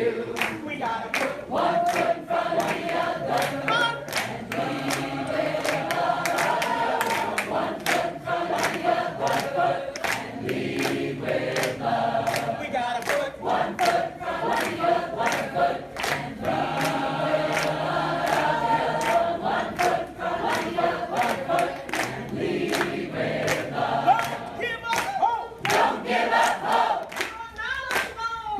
We gotta put one foot in front of the other. Come on. One foot in front of the other. And lead with love. We gotta put one foot in front of the other. One foot and lead with love. One foot in front of the other. One foot and lead with love. Don't give up hope. Don't give up hope.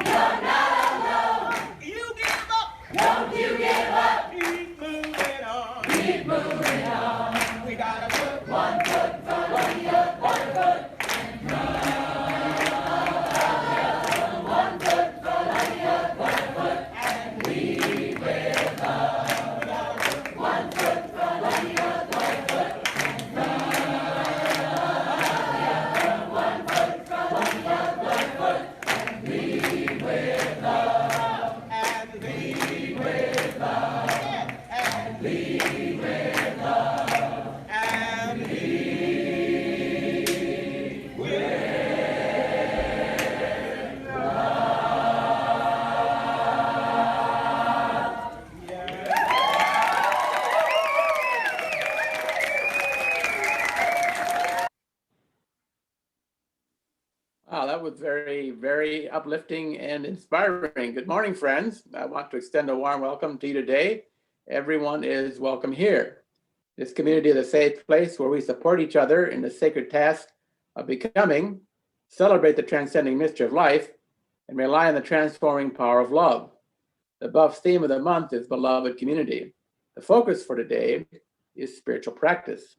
You're not alone. You give up. Don't you give up. Keep moving on. Keep moving on. We gotta put one foot in front of the other. One foot and one foot in front of the other. One foot and lead with love. We gotta put one foot in front of the other. One foot and one foot in front of the other. One foot and lead with love. And lead with love. And lead with love. And lead with Wow, that was very, very uplifting and inspiring. Good morning, friends. I want to extend a warm welcome to you today. Everyone is welcome here. This community is a safe place where we support each other in the sacred task of becoming, celebrate the transcending mystery of life, and rely on the transforming power of love. The above theme of the month is beloved community. The focus for today is spiritual practice.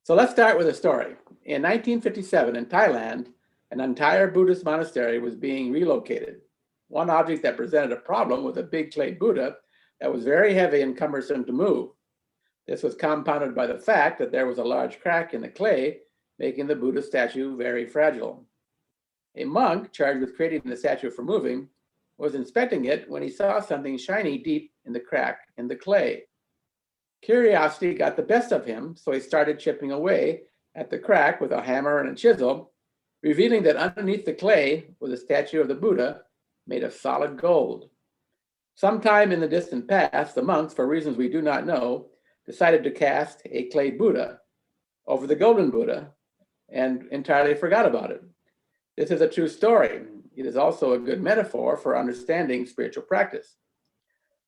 So let's start with a story. In 1957 in Thailand, an entire Buddhist monastery was being relocated. One object that presented a problem was a big clay Buddha that was very heavy and cumbersome to move. This was compounded by the fact that there was a large crack in the clay, making the Buddha statue very fragile. A monk charged with creating the statue for moving was inspecting it when he saw something shiny deep in the crack in the clay. Curiosity got the best of him, so he started chipping away at the crack with a hammer and a chisel, revealing that underneath the clay was a statue of the Buddha made of solid gold. Sometime in the distant past, the monks, for reasons we do not know, decided to cast a clay Buddha over the golden Buddha and entirely forgot about it. This is a true story. It is also a good metaphor for understanding spiritual practice.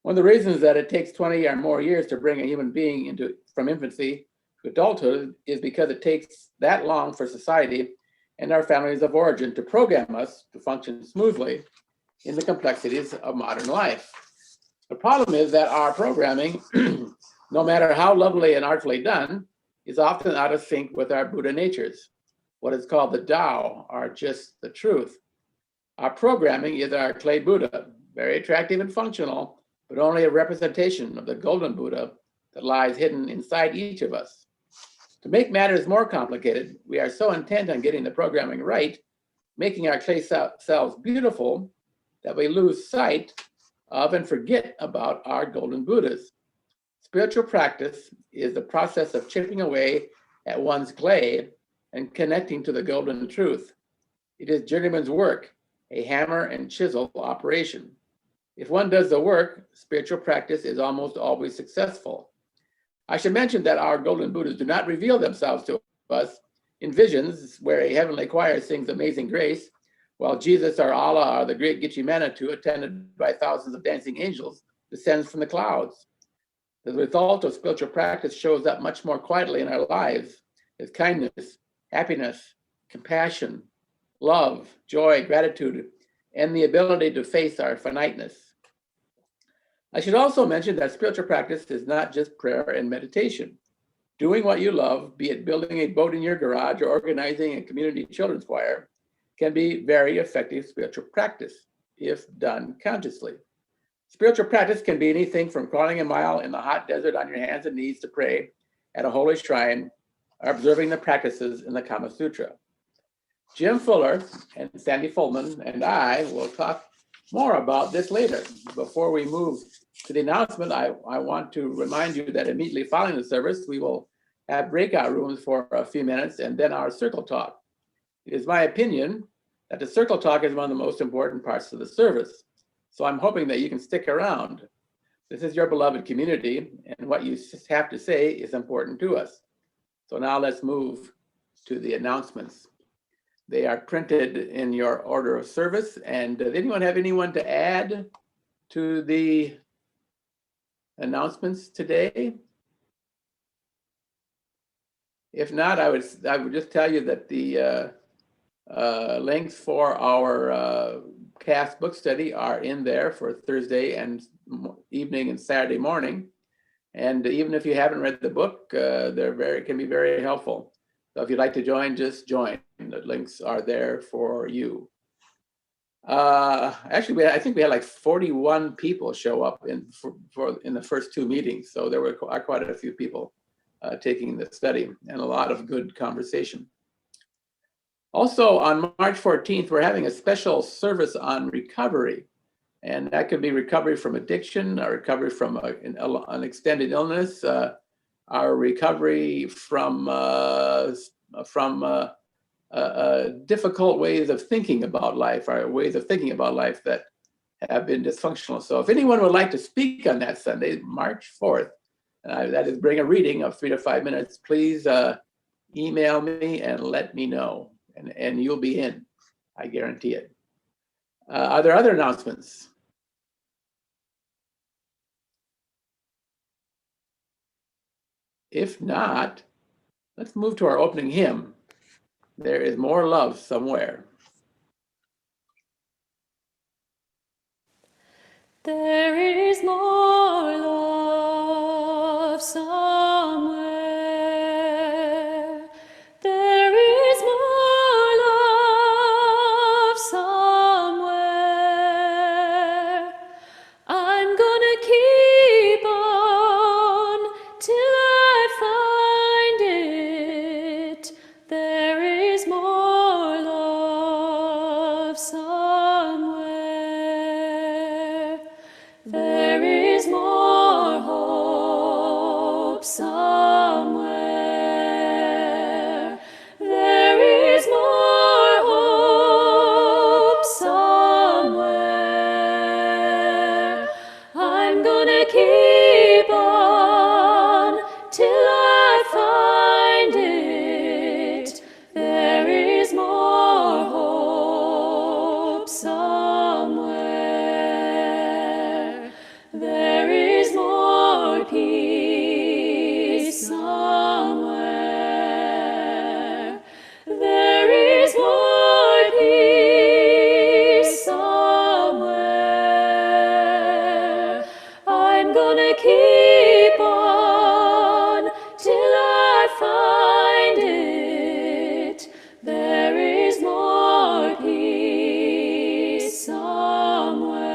One of the reasons that it takes 20 or more years to bring a human being from infancy to adulthood is because it takes that long for society and our families of origin to program us to function smoothly in the complexities of modern life. The problem is that our programming, no matter how lovely and artfully done, is often out of sync with our Buddha natures, what is called the Tao, or just the truth. Our programming is our clay Buddha, very attractive and functional, but only a representation of the golden Buddha that lies hidden inside each of us. To make matters more complicated, we are so intent on getting the programming right, making our clay selves beautiful, that we lose sight of and forget about our golden Buddhas. Spiritual practice is the process of chipping away at one's clay and connecting to the golden truth. It is journeyman's work, a hammer and chisel operation. If one does the work, spiritual practice is almost always successful. I should mention that our golden Buddhas do not reveal themselves to us in visions where a heavenly choir sings Amazing Grace, while Jesus or Allah or the great Gitche Manitou, attended by thousands of dancing angels, descends from the clouds. The result of spiritual practice shows up much more quietly in our lives as kindness, happiness, compassion, love, joy, gratitude, and the ability to face our finiteness. I should also mention that spiritual practice is not just prayer and meditation. Doing what you love, be it building a boat in your garage or organizing a community children's choir, can be very effective spiritual practice if done consciously. Spiritual practice can be anything from crawling a mile in the hot desert on your hands and knees to pray at a holy shrine or observing the practices in the Kama Sutra. Jim Fuller and Sandy Fullman and I will talk more about this later. Before we move to the announcement, I want to remind you that immediately following the service, we will have breakout rooms for a few minutes and then our circle talk. It is my opinion that the circle talk is one of the most important parts of the service. So I'm hoping that you can stick around. This is your beloved community, and what you have to say is important to us. So now let's move to the announcements. They are printed in your order of service. And does anyone have anyone to add to the announcements today? If not, I would just tell you that the links for our CAST book study are in there for Thursday and evening and Saturday morning. And even if you haven't read the book, can be very helpful. So if you'd like to join, just join. The links are there for you. Actually, I think we had like 41 people show up in the first two meetings. So there were quite a few people taking the study and a lot of good conversation. Also, on March 14th, we're having a special service on recovery. And that could be recovery from addiction, or recovery from an extended illness, our recovery from difficult ways of thinking about life, or ways of thinking about life that have been dysfunctional. So if anyone would like to speak on that Sunday, March 4th, that is bring a reading of 3 to 5 minutes, please email me and let me know, and you'll be in, I guarantee it. Are there other announcements? If not, let's move to our opening hymn. There is more love somewhere. There is more love somewhere. There is more love somewhere. I'm gonna keep on till I find it. There is more love somewhere. There is more hope somewhere. There is more hope somewhere. I'm gonna keep on till I find it. There is more hope somewhere. There is more peace somewhere. There is more peace somewhere. I'm gonna keep on till I find it. There is more peace somewhere.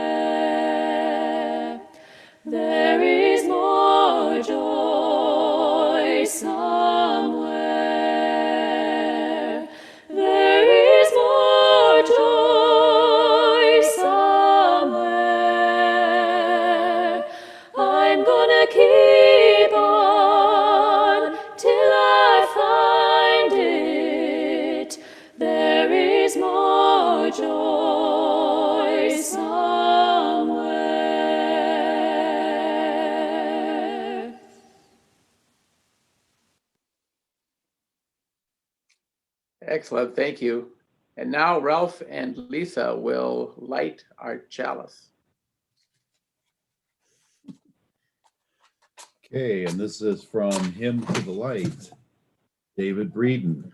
There is more joy somewhere. There is more joy somewhere. I'm gonna keep on till I find it. There is more joy somewhere. Excellent, thank you. And now Ralph and Lisa will light our chalice. Okay, and this is from Hymn to the Light, David Breeden.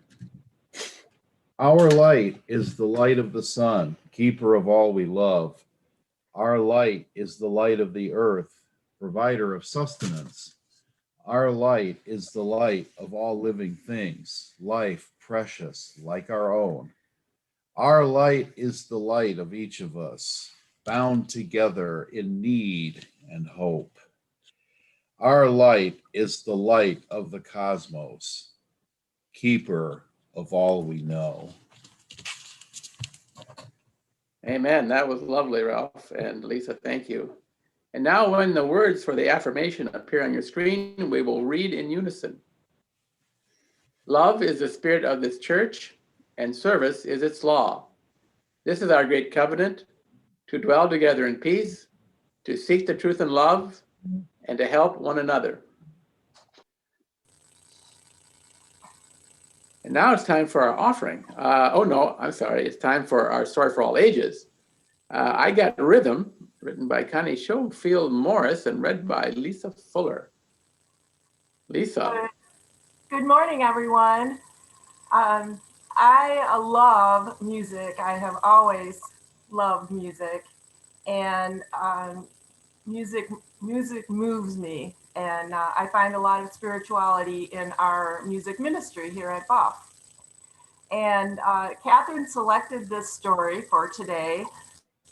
Our light is the light of the sun, keeper of all we love. Our light is the light of the earth, provider of sustenance. Our light is the light of all living things, life precious like our own. Our light is the light of each of us, bound together in need and hope. Our light is the light of the cosmos, keeper of all we know. Amen. That was lovely, Ralph and Lisa. Thank you. And now when the words for the affirmation appear on your screen, we will read in unison. Love is the spirit of this church, and service is its law. This is our great covenant. to dwell together in peace, to seek the truth in love, and to help one another. And now it's time for our offering. It's time for our Story for All Ages. I Got Rhythm, written by Connie Schofield-Morrison and read by Lisa Fuller. Lisa. Good morning, everyone. I love music. I have always loved music, and music moves me, and I find a lot of spirituality in our music ministry here at Buff. And Catherine selected this story for today,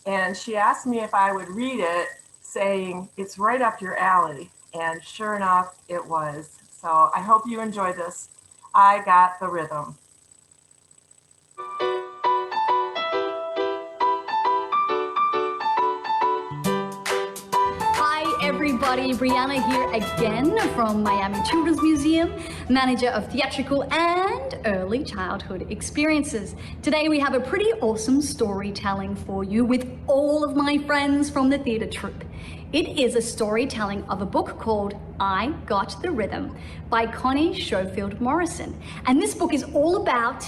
and she asked me if I would read it, saying it's right up your alley, and sure enough, it was. So I hope you enjoy this. I Got the Rhythm. Everybody, Brianna here again from Miami Children's Museum, manager of theatrical and early childhood experiences. Today we have a pretty awesome storytelling for you with all of my friends from the theater troupe. It is a storytelling of a book called I Got the Rhythm by Connie Schofield-Morrison. And this book is all about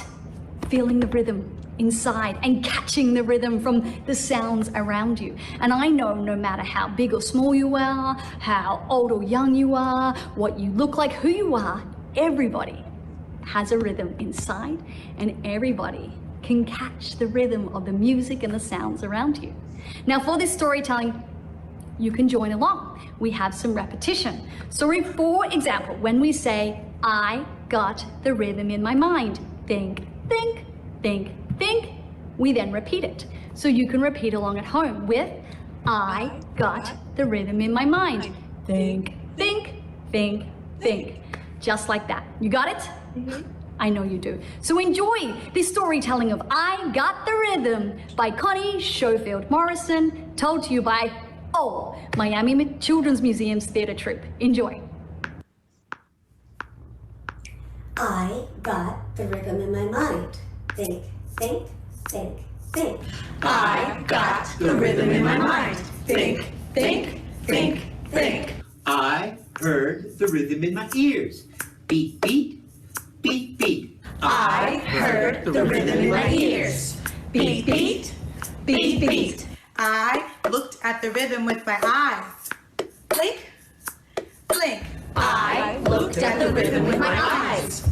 feeling the rhythm inside and catching the rhythm from the sounds around you. And I know no matter how big or small you are, how old or young you are, what you look like, who you are, everybody has a rhythm inside, and everybody can catch the rhythm of the music and the sounds around you. Now for this storytelling, you can join along. We have some repetition. So for example, when we say, I got the rhythm in my mind, think, think, think, think, we then repeat it. So you can repeat along at home with, I got the rhythm in my mind. Think, think, think, think. Just like that. You got it? Mm-hmm. I know you do. So enjoy this storytelling of I Got the Rhythm by Connie Schofield-Morrison, told to you by Miami Children's Museum's theater troupe. Enjoy. I got the rhythm in my mind. Think, think, think, think. I got the rhythm in my mind. Think, think, think, think. I heard the rhythm in my ears. Beat, beat, beat, beat. I heard the rhythm in my ears. Beat, beat, beat, beat. I looked at the rhythm with my eyes. Blink, blink. I looked at the rhythm with my eyes.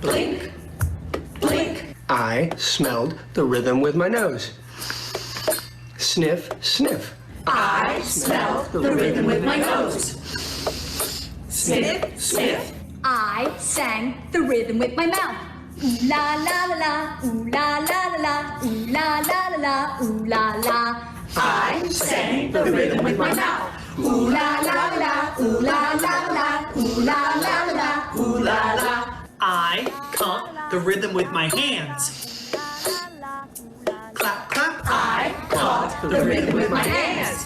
Blink, blink. I smelled the rhythm with my nose. Sniff, sniff. I smelled the rhythm with my nose. Sniff, sniff. I sang the rhythm with my mouth. Ooh la la la la, ooh la la la la, ooh la la la la, ooh la la. I sang the rhythm with my mouth. Ooh la la la, ooh la la la, ooh la la la, ooh la la. I caught the rhythm with my hands. Clap, clap. I caught the rhythm with my hands.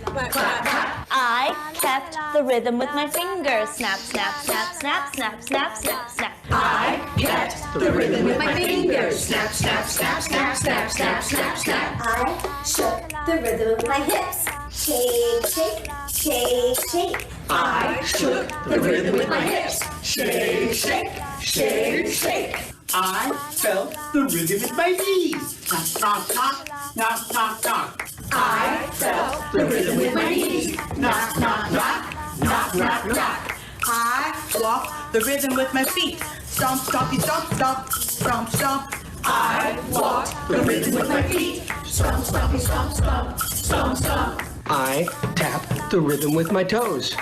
Clap, clap. I kept the rhythm with my fingers. Snap, snap, snap, snap, snap, snap, snap, snap. I kept the rhythm with my fingers. Snap, snap, snap, snap, snap, snap, snap, snap. I shook the rhythm with my hips. Shake, shake, shake, shake. I shook the rhythm with my hips. Shake, shake, shake, shake. I felt the rhythm in my knees. Knock, knock, knock, knock, knock, knock. I felt the rhythm with my knees. Knock, knock, knock, knock, knock, knock. I walked the rhythm with my feet. Stomp, stompy, stomp, stomp, stomp, stomp. I walked the rhythm with my feet. Stomp, stompy, stomp, stomp, stomp, stomp. I tap the rhythm with my toes.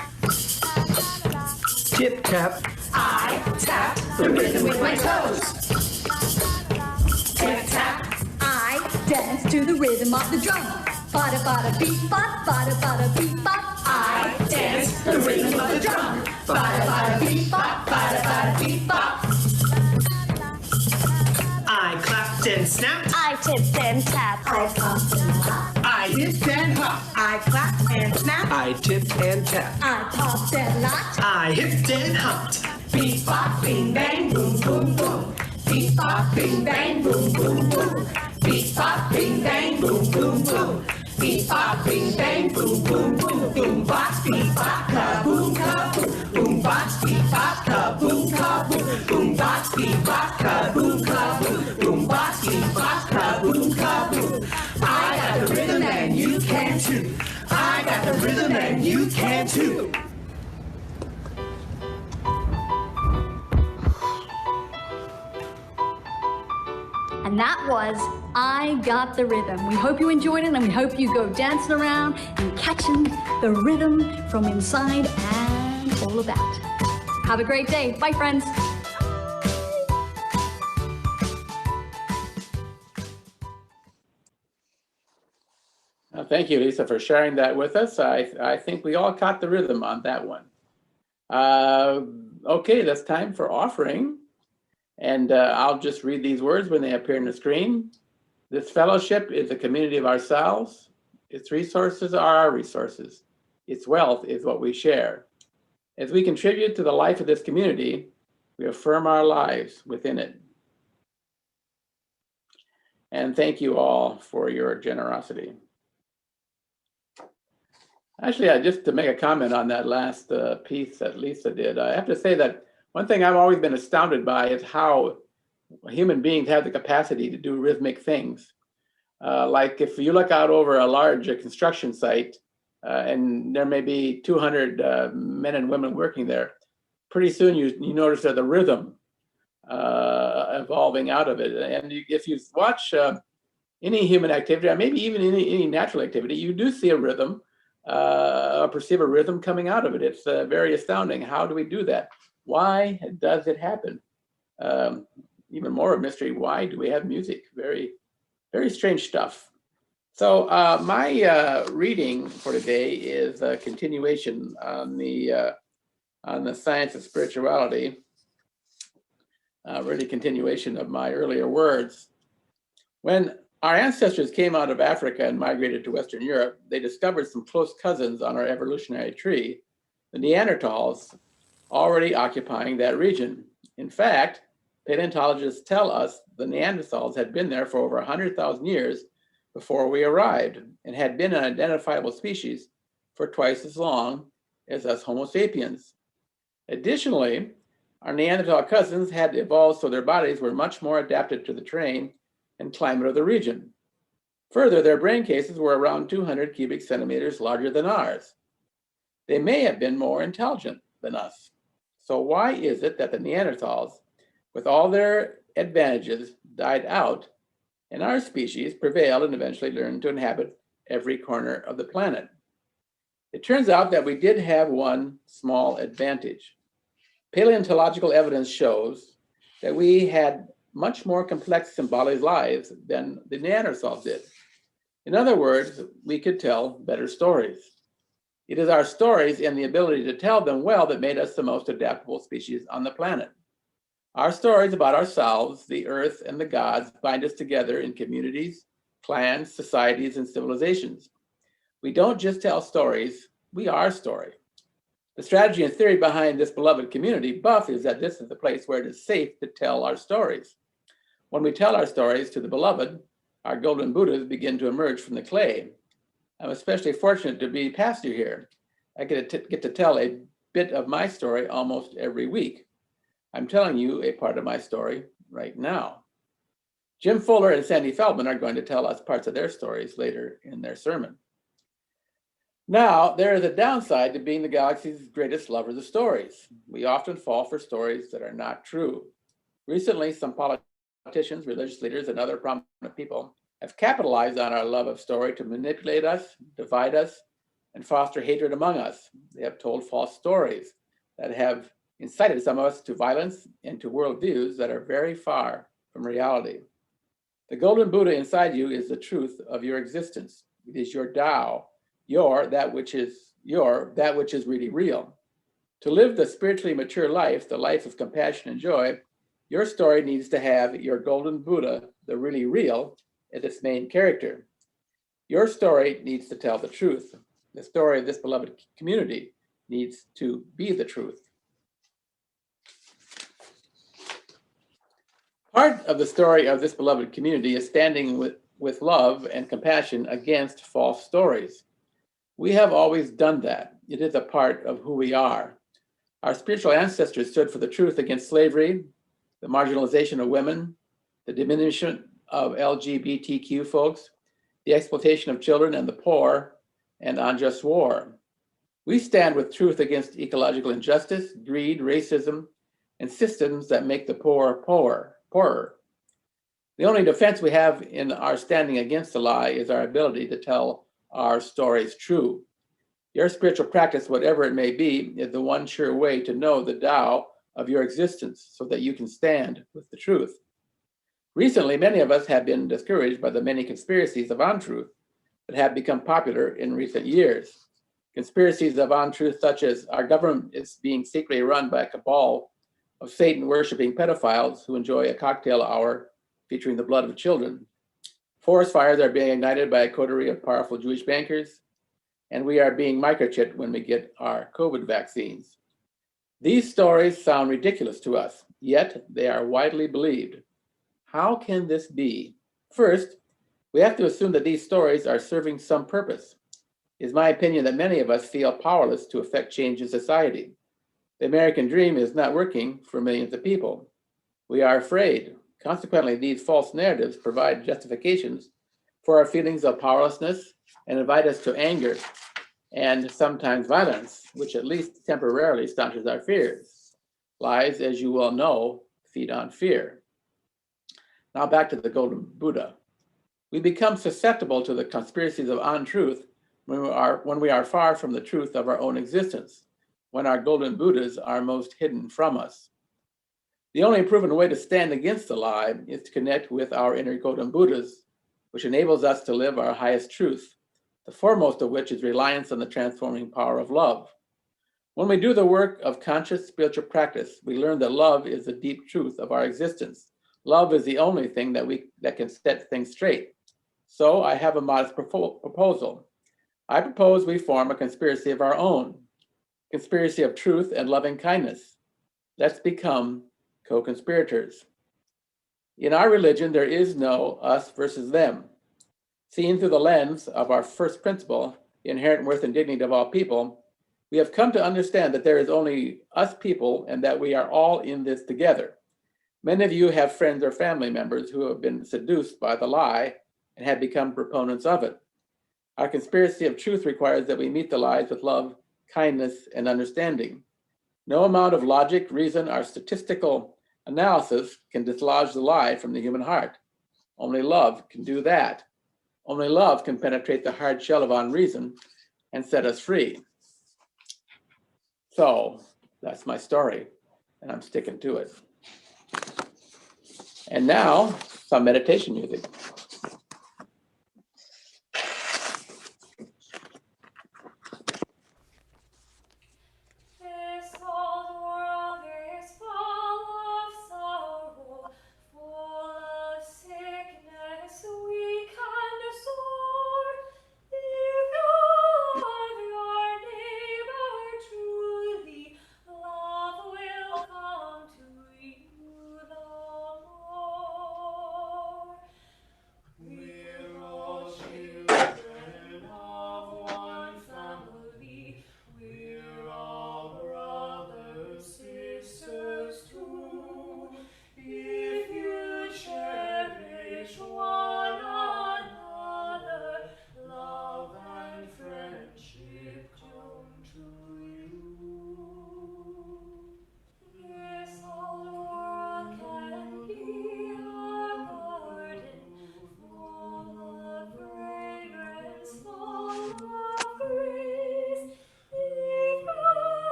Tip tap. I tap the rhythm with my toes. Tip tap. I dance to the rhythm of the drum. Bada bada beat bop, bada bada beat bop. I dance the rhythm of the drum. Bada bada beat bop, bada bada beat bop. I clapped and snapped. I tipped and tapped. I popped and hopped. I dipped and hopped. I clapped and snapped. I tipped and tapped. I popped and locked. I hipped and hopped. Beat bop, bing bang, boom boom boom. Beat bop, bing bang, boom boom boom. Beep, bop, bing, bang, boom, boom, boom. Beep, bop, bing, bang, boom, boom, boom. Boom, box, beep, bop, ka-boom, ka-boom. Boom, box, beep, bop, ka-boom, ka-boom. Boom, box, beep, bop, ka-boom, ka-boom. Boom, box, beep, bop, ka-boom, ka-boom. I got the rhythm and you can too. I got the rhythm and you can too. And that was I Got the Rhythm. We hope you enjoyed it and we hope you go dancing around and catching the rhythm from inside and all about. Have a great day. Bye, friends. Thank you, Lisa, for sharing that with us. I think we all caught the rhythm on that one. Okay, that's time for offering. And I'll just read these words when they appear on the screen. This fellowship is a community of ourselves. Its resources are our resources. Its wealth is what we share. As we contribute to the life of this community, we affirm our lives within it. And thank you all for your generosity. Actually, just to make a comment on that last piece that Lisa did, I have to say that one thing I've always been astounded by is how human beings have the capacity to do rhythmic things. Like if you look out over a large construction site and there may be 200 men and women working there, pretty soon you notice there's a rhythm evolving out of it. And if you watch any human activity, or maybe even any natural activity, you do see a rhythm, perceive a rhythm coming out of it. It's very astounding. How do we do that? Why does it happen? Even more of a mystery, why do we have music? Very, very strange stuff. So my reading for today is a continuation on the science of spirituality, really continuation of my earlier words. When our ancestors came out of Africa and migrated to Western Europe, they discovered some close cousins on our evolutionary tree, the Neanderthals, already occupying that region. In fact, paleontologists tell us the Neanderthals had been there for over 100,000 years before we arrived and had been an identifiable species for twice as long as us Homo sapiens. Additionally, our Neanderthal cousins had evolved so their bodies were much more adapted to the terrain and climate of the region. Further, their brain cases were around 200 cubic centimeters larger than ours. They may have been more intelligent than us. So why is it that the Neanderthals, with all their advantages, died out and our species prevailed and eventually learned to inhabit every corner of the planet? It turns out that we did have one small advantage. Paleontological evidence shows that we had much more complex symbolic lives than the Neanderthals did. In other words, we could tell better stories. It is our stories and the ability to tell them well that made us the most adaptable species on the planet. Our stories about ourselves, the earth, and the gods bind us together in communities, clans, societies, and civilizations. We don't just tell stories, we are story. The strategy and theory behind this beloved community, Buff, is that this is the place where it is safe to tell our stories. When we tell our stories to the beloved, our golden Buddhas begin to emerge from the clay. I'm especially fortunate to be pastor here. I get to tell a bit of my story almost every week. I'm telling you a part of my story right now. Jim Fuller and Sandy Feldman are going to tell us parts of their stories later in their sermon. Now, there is a downside to being the galaxy's greatest lovers of stories. We often fall for stories that are not true. Recently, some politicians, religious leaders, and other prominent people have capitalized on our love of story to manipulate us, divide us, and foster hatred among us. They have told false stories that have incited some of us to violence and to worldviews that are very far from reality. The golden Buddha inside you is the truth of your existence. It is your Tao, that which is really real. To live the spiritually mature life, the life of compassion and joy, your story needs to have your golden Buddha, the really real, as its main character. Your story needs to tell the truth. The story of this beloved community needs to be the truth. Part of the story of this beloved community is standing with love and compassion against false stories. We have always done that. It is a part of who we are. Our spiritual ancestors stood for the truth against slavery, the marginalization of women, the diminution of LGBTQ folks, the exploitation of children and the poor, and unjust war. We stand with truth against ecological injustice, greed, racism, and systems that make the poor poorer. The only defense we have in our standing against the lie is our ability to tell our stories true. Your spiritual practice, whatever it may be, is the one sure way to know the Tao of your existence so that you can stand with the truth. Recently, many of us have been discouraged by the many conspiracies of untruth that have become popular in recent years. Conspiracies of untruth such as our government is being secretly run by a cabal of Satan-worshiping pedophiles who enjoy a cocktail hour featuring the blood of children. Forest fires are being ignited by a coterie of powerful Jewish bankers, and we are being microchipped when we get our COVID vaccines. These stories sound ridiculous to us, yet they are widely believed. How can this be? First, we have to assume that these stories are serving some purpose. It is my opinion that many of us feel powerless to affect change in society. The American dream is not working for millions of people. We are afraid. Consequently, these false narratives provide justifications for our feelings of powerlessness and invite us to anger and sometimes violence, which at least temporarily staunches our fears. Lies, as you well know, feed on fear. Now back to the Golden Buddha. We become susceptible to the conspiracies of untruth when we are far from the truth of our own existence, when our Golden Buddhas are most hidden from us. The only proven way to stand against the lie is to connect with our inner Golden Buddhas, which enables us to live our highest truth, the foremost of which is reliance on the transforming power of love. When we do the work of conscious spiritual practice, we learn that love is the deep truth of our existence. Love is the only thing that can set things straight. So I have a modest proposal. I propose we form a conspiracy of our own, conspiracy of truth and loving kindness. Let's become co-conspirators. In our religion, there is no us versus them. Seen through the lens of our first principle, the inherent worth and dignity of all people, we have come to understand that there is only us people and that we are all in this together. Many of you have friends or family members who have been seduced by the lie and have become proponents of it. Our conspiracy of truth requires that we meet the lies with love, kindness, and understanding. No amount of logic, reason, or statistical analysis can dislodge the lie from the human heart. Only love can do that. Only love can penetrate the hard shell of unreason and set us free. So that's my story, and I'm sticking to it. And now, some meditation music. This old world is full of sorrow, full of sickness, weak and sore. If you love your neighbor truly, love will come to you the more.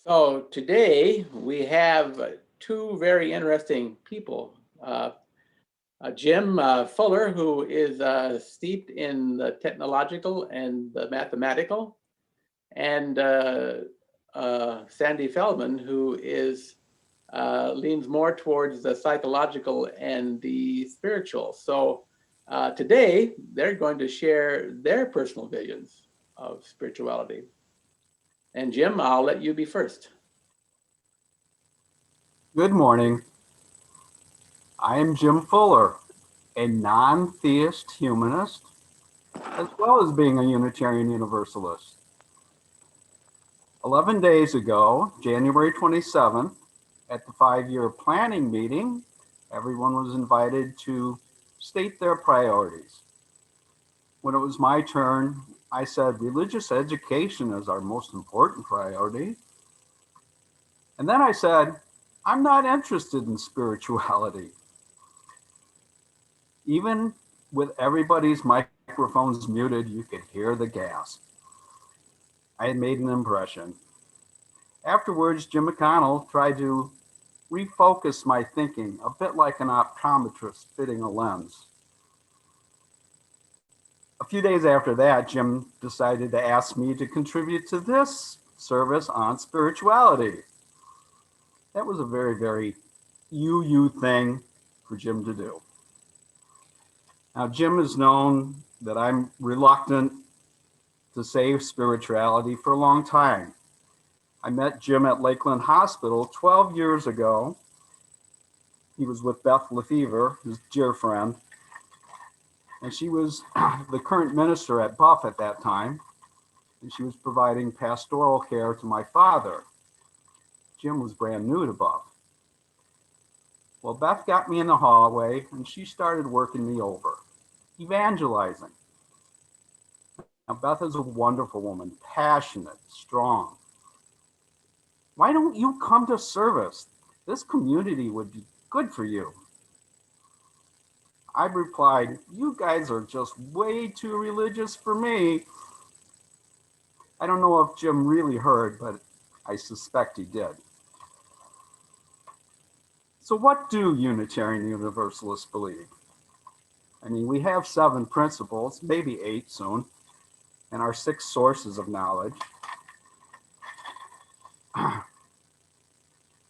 So today we have two very interesting people. Jim Fuller, who is steeped in the technological and the mathematical, and Sandy Feldman, who is leans more towards the psychological and the spiritual. So today they're going to share their personal visions of spirituality. And Jim, I'll let you be first. Good morning. I am Jim Fuller, a non-theist humanist, as well as being a Unitarian Universalist. 11 days ago, January 27th, at the 5-year planning meeting, everyone was invited to state their priorities. When it was my turn, I said religious education is our most important priority. And then I said, I'm not interested in spirituality. Even with everybody's microphones muted, you could hear the gasp. I had made an impression. Afterwards, Jim McConnell tried to refocus my thinking, a bit like an optometrist fitting a lens. A few days after that, Jim decided to ask me to contribute to this service on spirituality. That was a very, very you thing for Jim to do. Now, Jim has known that I'm reluctant to say spirituality for a long time. I met Jim at Lakeland Hospital 12 years ago. He was with Beth Lefevre, his dear friend, and she was the current minister at Buff at that time, and she was providing pastoral care to my father. Jim was brand new to Buff. Well, Beth got me in the hallway, and she started working me over, evangelizing. Now, Beth is a wonderful woman, passionate, strong. Why don't you come to service? This community would be good for you. I replied, you guys are just way too religious for me. I don't know if Jim really heard, but I suspect he did. So what do Unitarian Universalists believe? I mean, we have 7 principles, maybe 8 soon, and our 6 sources of knowledge.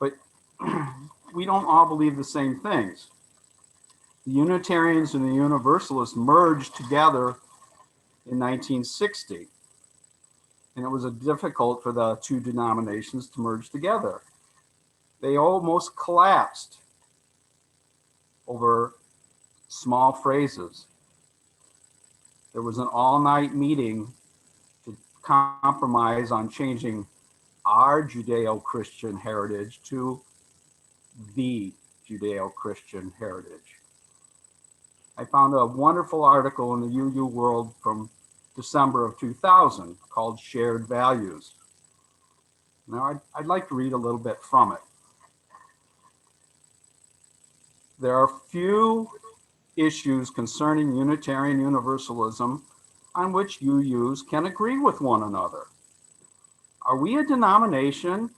But we don't all believe the same things. The Unitarians and the Universalists merged together in 1960. And it was difficult for the 2 denominations to merge together. They almost collapsed over small phrases. There was an all-night meeting to compromise on changing our Judeo-Christian heritage to the Judeo-Christian heritage. I found a wonderful article in the UU World from December of 2000 called Shared Values. Now, I'd like to read a little bit from it. There are few issues concerning Unitarian Universalism on which UUs can agree with one another. Are we a denomination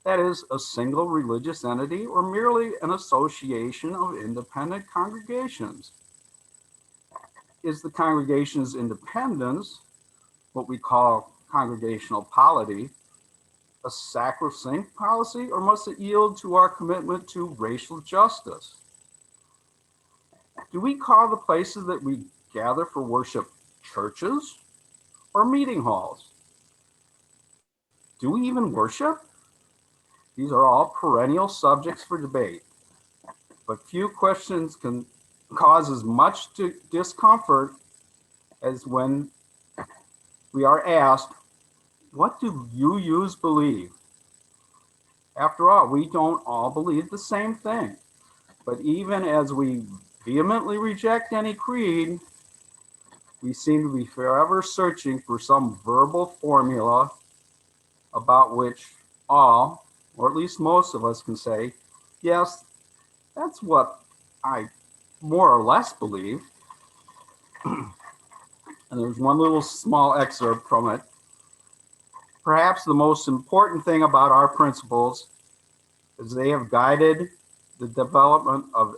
that is a single religious entity or merely an association of independent congregations? Is the congregation's independence, what we call congregational polity, a sacrosanct policy, or must it yield to our commitment to racial justice? Do we call the places that we gather for worship churches or meeting halls? Do we even worship? These are all perennial subjects for debate, but few questions can cause as much discomfort as when we are asked, what do UUs believe? After all, we don't all believe the same thing. But even as we vehemently reject any creed, we seem to be forever searching for some verbal formula about which all, or at least most of us, can say, yes, that's what I more or less believe. And there's one little small excerpt from it. Perhaps the most important thing about our principles is they have guided the development of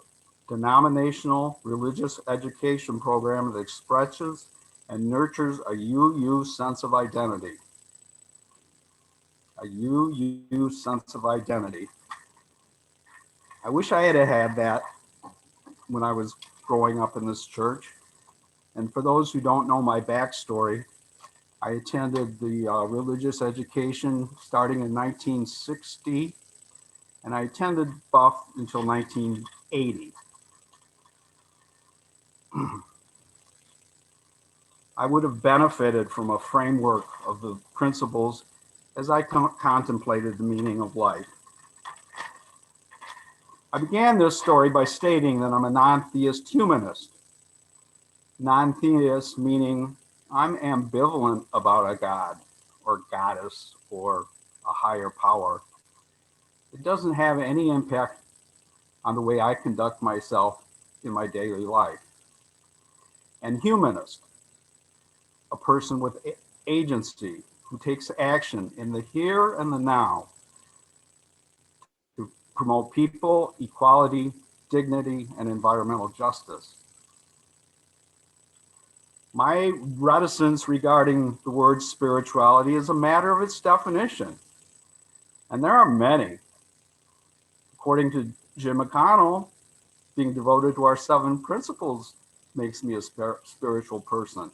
denominational religious education program that expresses and nurtures a UU sense of identity. A UU sense of identity. I wish I had had that when I was growing up in this church. And for those who don't know my backstory, I attended the religious education starting in 1960, and I attended Buff until 1980. I would have benefited from a framework of the principles as I contemplated the meaning of life. I began this story by stating that I'm a non-theist humanist. Non-theist meaning I'm ambivalent about a god or goddess or a higher power. It doesn't have any impact on the way I conduct myself in my daily life. And humanist, a person with agency who takes action in the here and the now to promote people, equality, dignity, and environmental justice. My reticence regarding the word spirituality is a matter of its definition. And there are many. According to Jim McConnell, being devoted to our 7 principles makes me a spiritual person.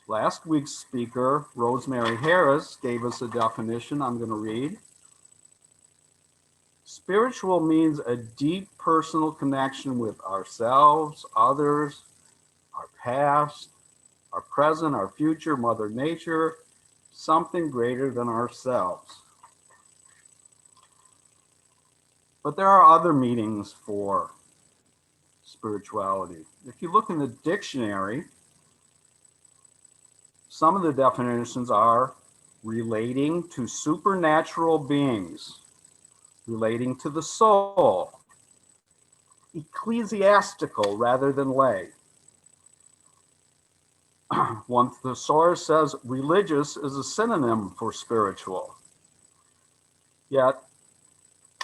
Last week's speaker, Rosemary Harris, gave us a definition I'm going to read. Spiritual means a deep personal connection with ourselves, others, our past, our present, our future, Mother Nature, something greater than ourselves. But there are other meanings for spirituality. If you look in the dictionary, some of the definitions are relating to supernatural beings, relating to the soul, ecclesiastical rather than lay. One thesaurus says religious is a synonym for spiritual. Yet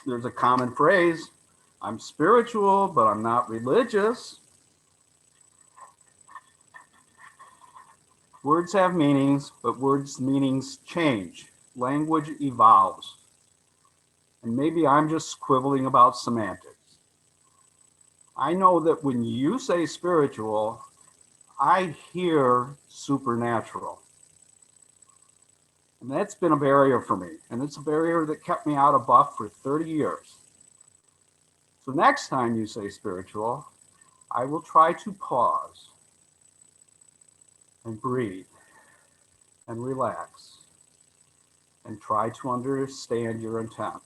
there's a common phrase, I'm spiritual, but I'm not religious. Words have meanings, but words' meanings change. Language evolves. And maybe I'm just quibbling about semantics. I know that when you say spiritual, I hear supernatural. And that's been a barrier for me. And it's a barrier that kept me out of Buff for 30 years. So next time you say spiritual, I will try to pause and breathe and relax and try to understand your intent.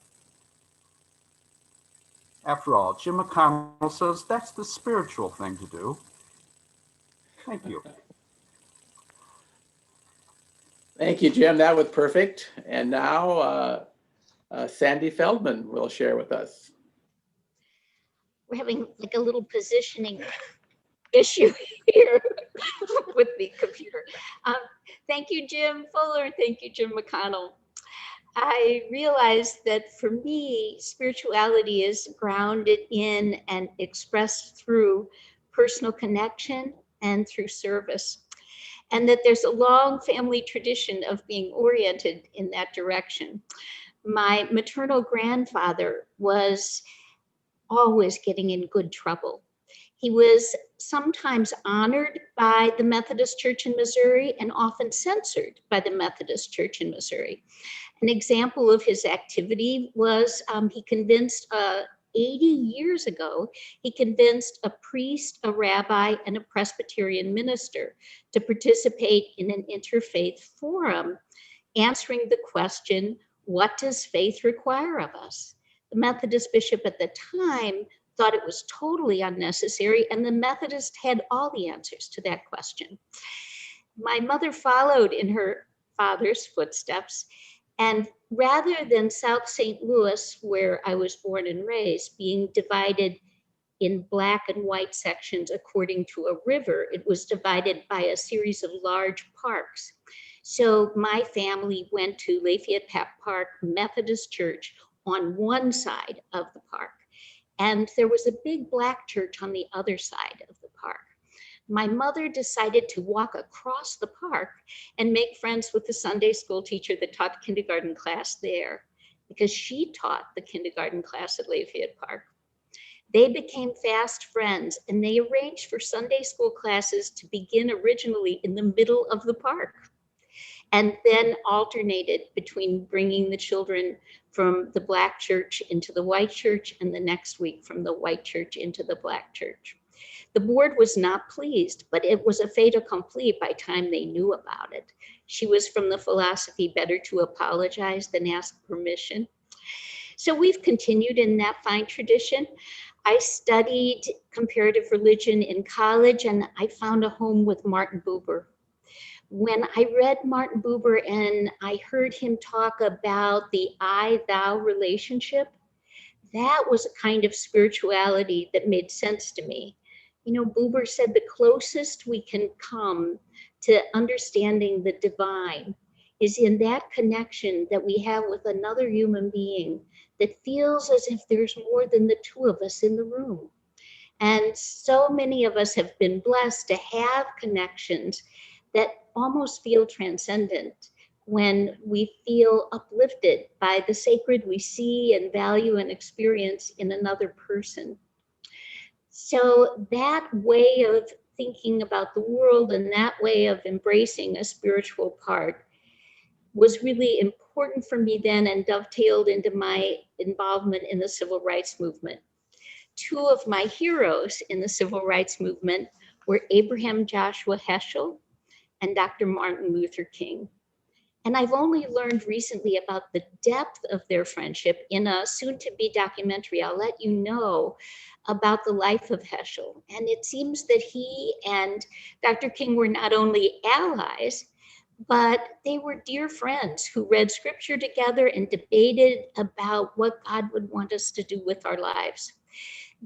After all, Jim McConnell says that's the spiritual thing to do. Thank you. Thank you, Jim. That was perfect. And now Sandy Feldman will share with us. We're having like a little positioning issue here with the computer. Thank you, Jim Fuller. Thank you, Jim McConnell. I realized that for me, spirituality is grounded in and expressed through personal connection and through service. And that there's a long family tradition of being oriented in that direction. My maternal grandfather was always getting in good trouble. He was sometimes honored by the Methodist Church in Missouri and often censored by the Methodist Church in Missouri. An example of his activity was he convinced 80 years ago, he convinced a priest, a rabbi, and a Presbyterian minister to participate in an interfaith forum, answering the question, what does faith require of us? The Methodist bishop at the time thought it was totally unnecessary, and the Methodist had all the answers to that question. My mother followed in her father's footsteps, and rather than South St. Louis, where I was born and raised, being divided in black and white sections according to a river, it was divided by a series of large parks. So my family went to Lafayette Park Methodist Church on one side of the park, and there was a big black church on the other side of the park. My mother decided to walk across the park and make friends with the Sunday school teacher that taught the kindergarten class there, because she taught the kindergarten class at Lafayette Park. They became fast friends, and they arranged for Sunday school classes to begin originally in the middle of the park, and then alternated between bringing the children from the black church into the white church, and the next week from the white church into the black church. The board was not pleased, but it was a fait accompli by the time they knew about it. She was from the philosophy, better to apologize than ask permission. So we've continued in that fine tradition. I studied comparative religion in college, and I found a home with Martin Buber. When I read Martin Buber and I heard him talk about the I-thou relationship, that was a kind of spirituality that made sense to me. You know, Buber said the closest we can come to understanding the divine is in that connection that we have with another human being that feels as if there's more than the two of us in the room. And so many of us have been blessed to have connections that almost feel transcendent when we feel uplifted by the sacred we see and value and experience in another person. So that way of thinking about the world and that way of embracing a spiritual part was really important for me then, and dovetailed into my involvement in the civil rights movement. Two of my heroes in the civil rights movement were Abraham Joshua Heschel and Dr. Martin Luther King. And I've only learned recently about the depth of their friendship in a soon-to-be documentary. I'll let you know about the life of Heschel. And it seems that he and Dr. King were not only allies, but they were dear friends who read scripture together and debated about what God would want us to do with our lives.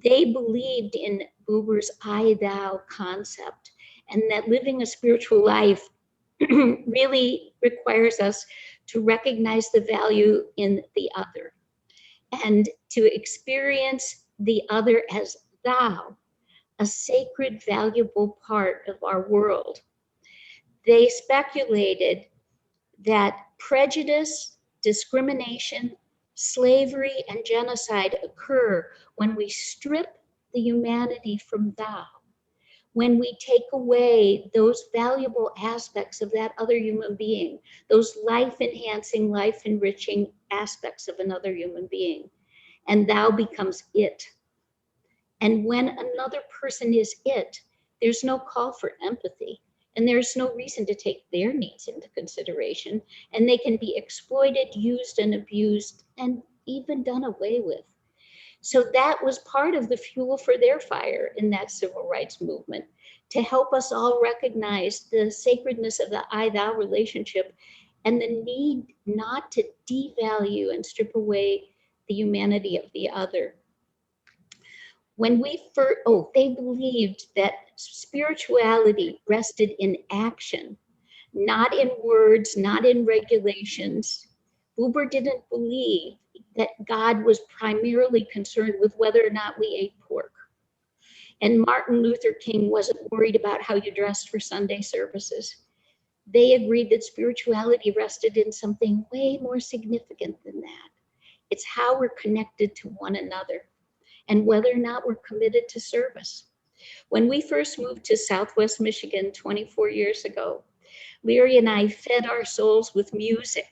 They believed in Buber's I-thou concept, and that living a spiritual life really requires us to recognize the value in the other and to experience the other as thou, a sacred, valuable part of our world. They speculated that prejudice, discrimination, slavery, and genocide occur when we strip the humanity from thou, when we take away those valuable aspects of that other human being, those life-enhancing, life-enriching aspects of another human being, and thou becomes it. And when another person is it, there's no call for empathy, and there's no reason to take their needs into consideration, and they can be exploited, used, and abused, and even done away with. So that was part of the fuel for their fire in that civil rights movement, to help us all recognize the sacredness of the I-thou relationship and the need not to devalue and strip away the humanity of the other. When we first, they believed that spirituality rested in action, not in words, not in regulations. Buber didn't believe that God was primarily concerned with whether or not we ate pork. And Martin Luther King wasn't worried about how you dressed for Sunday services. They agreed that spirituality rested in something way more significant than that. It's how we're connected to one another and whether or not we're committed to service. When we first moved to Southwest Michigan 24 years ago, Leary and I fed our souls with music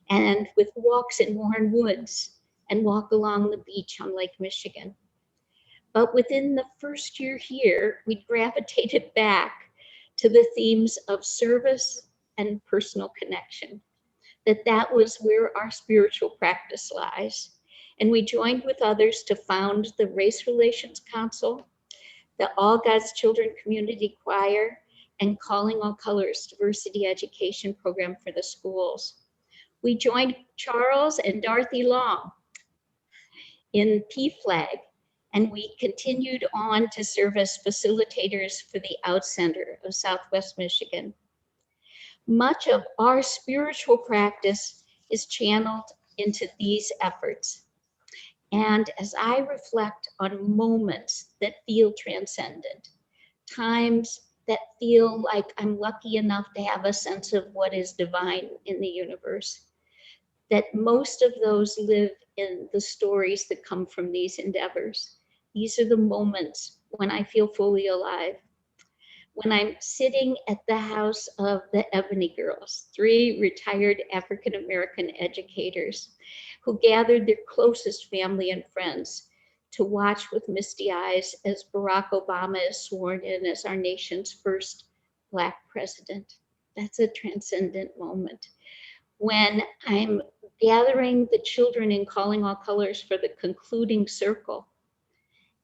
and with walks in Warren Woods and walk along the beach on Lake Michigan. But within the first year here, we gravitated back to the themes of service and personal connection, that was where our spiritual practice lies. And we joined with others to found the Race Relations Council, the All God's Children Community Choir, and Calling All Colors Diversity Education Program for the schools. We joined Charles and Dorothy Long in PFLAG, and we continued on to serve as facilitators for the Out Center of Southwest Michigan. Much of our spiritual practice is channeled into these efforts. And as I reflect on moments that feel transcendent, times that feel like I'm lucky enough to have a sense of what is divine in the universe, that most of those live in the stories that come from these endeavors. These are the moments when I feel fully alive. When I'm sitting at the house of the Ebony Girls, 3 retired African-American educators who gathered their closest family and friends to watch with misty eyes as Barack Obama is sworn in as our nation's first Black president. That's a transcendent moment. When I'm gathering the children in Calling All Colors for the concluding circle,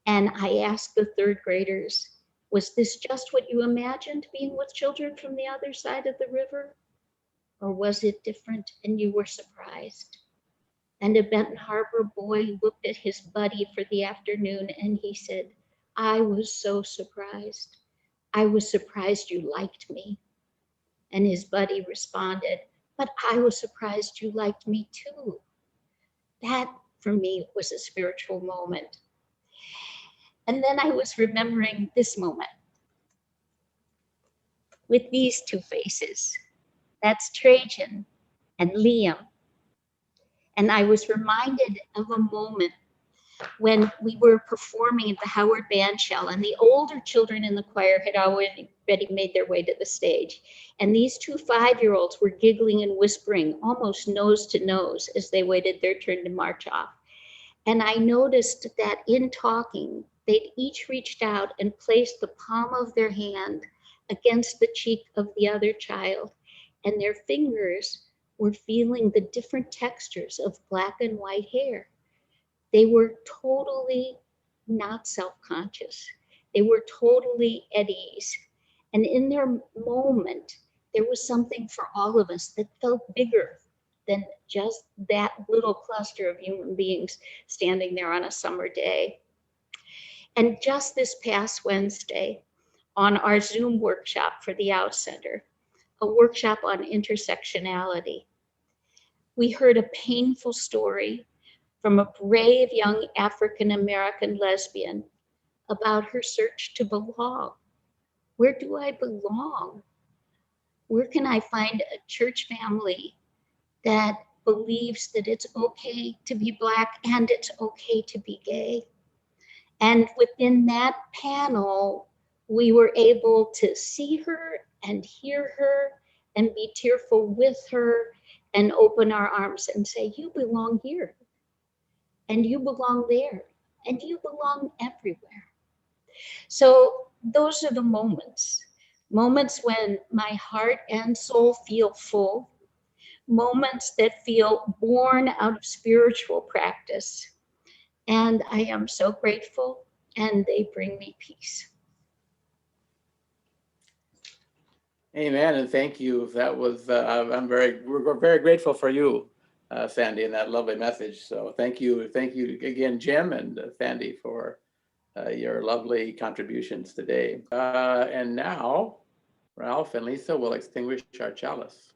and I ask the 3rd graders, was this just what you imagined, being with children from the other side of the river? Or was it different and you were surprised? And a Benton Harbor boy looked at his buddy for the afternoon and he said, I was so surprised. I was surprised you liked me. And his buddy responded, but I was surprised you liked me too. That for me was a spiritual moment. And then I was remembering this moment with these 2 faces. That's Trajan and Liam. And I was reminded of a moment when we were performing at the Howard Bandshell, and the older children in the choir had already made their way to the stage. And these 2 5-year-olds were giggling and whispering almost nose to nose as they waited their turn to march off. And I noticed that in talking, they'd each reached out and placed the palm of their hand against the cheek of the other child, and their fingers were feeling the different textures of black and white hair. They were totally not self-conscious. They were totally at ease. And in their moment, there was something for all of us that felt bigger than just that little cluster of human beings standing there on a summer day. And just this past Wednesday, on our Zoom workshop for the Out Center, a workshop on intersectionality, we heard a painful story from a brave young African-American lesbian about her search to belong. Where do I belong? Where can I find a church family that believes that it's okay to be Black and it's okay to be gay? And within that panel, we were able to see her and hear her and be tearful with her and open our arms and say, you belong here, and you belong there, and you belong everywhere. So those are the moments when my heart and soul feel full, moments that feel born out of spiritual practice. And I am so grateful, and they bring me peace. Amen, and thank you. That was, we're very grateful for you, Sandy, and that lovely message. So thank you again, Jim and Sandy, for your lovely contributions today. And now, Ralph and Lisa will extinguish our chalice.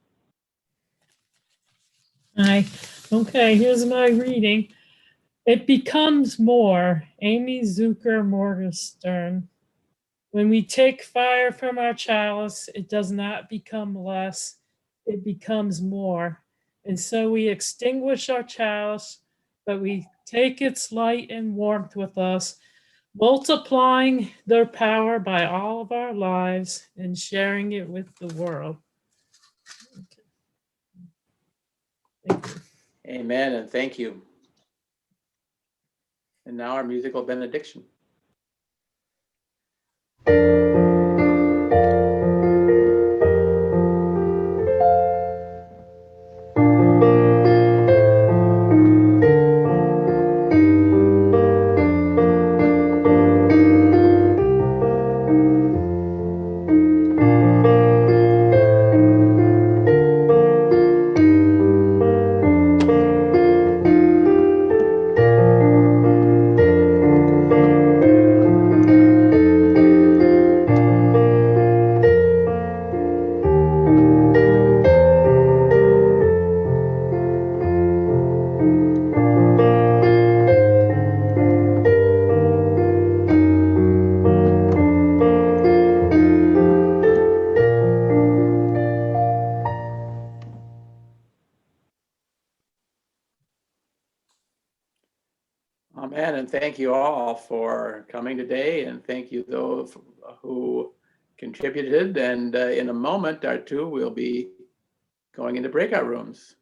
Hi. Okay, here's my reading. It becomes more. Amy Zucker Morgenstern. When we take fire from our chalice, it does not become less, it becomes more. And so we extinguish our chalice, but we take its light and warmth with us, multiplying their power by all of our lives and sharing it with the world. Thank you. Amen, and thank you. And now our musical benediction. Amen. And thank you all for coming today. And thank you those who contributed. And in a moment or two, we'll be going into breakout rooms.